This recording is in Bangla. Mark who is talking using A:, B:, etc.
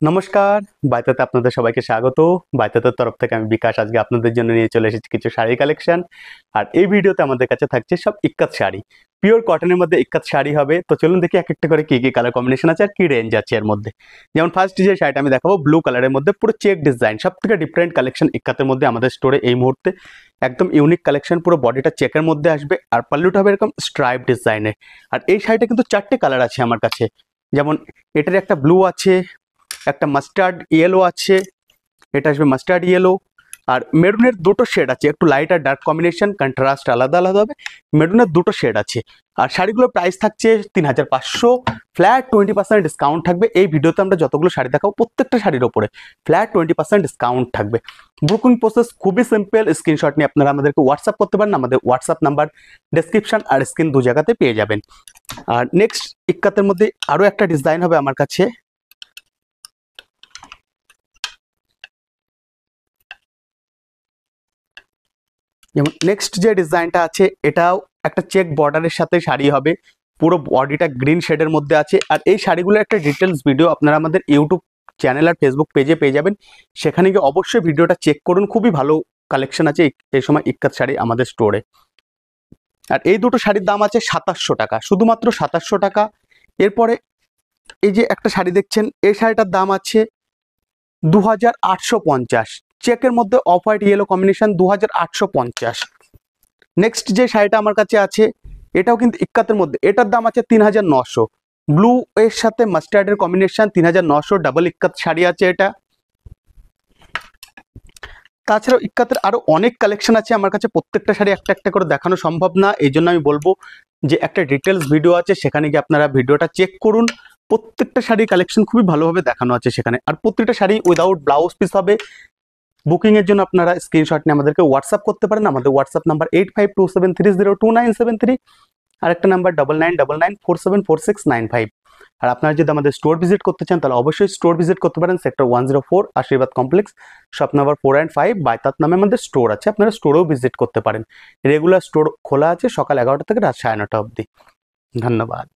A: নমস্কার, বাইতাতে আপনাদের সবাইকে স্বাগত। বাইতাতের তরফ থেকে আমি বিকাশ আজকে আপনাদের জন্য নিয়ে চলে এসেছি কিছু শাড়ি কালেকশন। আর এই ভিডিওতে আমাদের কাছে থাকছে সব ইক্কাত শাড়ি, পিওর কটনের মধ্যে ইক্কাত শাড়ি হবে। তো চলুন দেখি এক একটা করে কি কি কালার কম্বিনেশন আছে আর কি রেঞ্জ আছে এর মধ্যে। যেমন ফার্স্ট যে শাড়িটা আমি দেখাবো ব্লু কালারের মধ্যে পুরো চেক ডিজাইন, সব থেকে ডিফারেন্ট কালেকশন ইক্কাতের মধ্যে আমাদের স্টোরে এই মুহূর্তে। একদম ইউনিক কালেকশন, পুরো বডিটা চেকের মধ্যে আসবে আর পাল্লুটা হবে এরকম স্ট্রাইপ ডিজাইনের। আর এই শাড়িটা কিন্তু 4টে কালার আছে আমার কাছে। যেমন এটার একটা ব্লু আছে, একটা মাস্টার্ড ইয়েলো আছে, এটা আসবে মাস্টার্ড ইয়েলো, আর মেরুনের দুটো শেড আছে, একটু লাইট আর ডার্ক কম্বিনেশন, কন্ট্রাস্ট আলাদা আলাদা হবে। মেরুনের দুটো শেড আছে। আর শাড়িগুলোর প্রাইস থাকছে 3500, ফ্ল্যাট 20% ডিসকাউন্ট থাকবে। এই ভিডিওতে আমরা যতগুলো শাড়ি দেখাবো প্রত্যেকটা শাড়ির ওপরে ফ্ল্যাট 20% ডিসকাউন্ট থাকবে। বুকিং প্রসেস খুবই সিম্পল, স্ক্রিনশট নিয়ে আপনারা আমাদেরকে হোয়াটসঅ্যাপ করতে পারেন। আমাদের হোয়াটসঅ্যাপ নাম্বার ডেসক্রিপশন আর স্ক্রিন দু জায়গাতে পেয়ে যাবেন। আর নেক্সট ইক্কাতের মধ্যে আরও একটা ডিজাইন হবে আমার কাছে। যেমন নেক্সট যে ডিজাইনটা আছে এটাও একটা চেক বর্ডারের সাথে শাড়ি হবে, পুরো বডিটা গ্রিন শেডের মধ্যে আছে। আর এই শাড়িগুলোর একটা ডিটেলস ভিডিও আপনারা আমাদের ইউটিউব চ্যানেল আর ফেসবুক পেজে পেয়ে যাবেন। সেখানে গিয়ে অবশ্যই ভিডিওটা চেক করুন, খুবই ভালো কালেকশন আছে এই সময় ইক্কাত শাড়ি আমাদের স্টোরে। আর এই দুটো শাড়ির দাম আছে 2700 টাকা, শুধুমাত্র 2700 টাকা। এরপরে এই যে একটা শাড়ি দেখছেন, এই শাড়িটার দাম আছে 2850, চেকের মধ্যে off white yellow combination, 2850। Next যে শাড়িটা আমার কাছে আছে এটাও কিন্তু ইক্কাতের মধ্যে, এটার দাম আছে 3900, ব্লু এর সাথে মাস্টার্ডের কম্বিনেশন, 3900, ডাবল ইক্কাত শাড়ি আছে এটা। তাছাড়াও ইক্কাতের আরো অনেক কালেকশন আছে আমার কাছে, প্রত্যেকটা শাড়ি একটা একটা করে দেখানো সম্ভব না, এই জন্য আমি বলবো যে একটা ডিটেলস ভিডিও আছে, সেখানে গিয়ে আপনারা ভিডিওটা চেক করুন। প্রত্যেকটা শাড়ি কালেকশন খুবই ভালোভাবে দেখানো আছে সেখানে। আর প্রত্যেকটা শাড়ি উইদাউট ব্লাউজ পিস হবে। বুকিং এর জন্য আপনারা স্ক্রিনশট নিয়ে আমাদেরকে হোয়াটসঅ্যাপ করতে পারেন। আমাদের হোয়াটসঅ্যাপ নাম্বার 8527302973, আর একটা নাম্বার 9999474695। আর আপনারা যদি আমাদের স্টোর ভিজিট করতে চান তাহলে অবশ্যই স্টোর ভিজিট করতে পারেন। সেক্টর 104 আশীর্বাদ কমপ্লেক্স, শপ নাম্বার 4 and 5, বাইতাত নামে আমাদের স্টোর আছে, আপনারা স্টোরেও ভিজিট করতে পারেন। রেগুলার স্টোর খোলা আছে সকাল 11টা থেকে রাত 9:30 অবধি। ধন্যবাদ।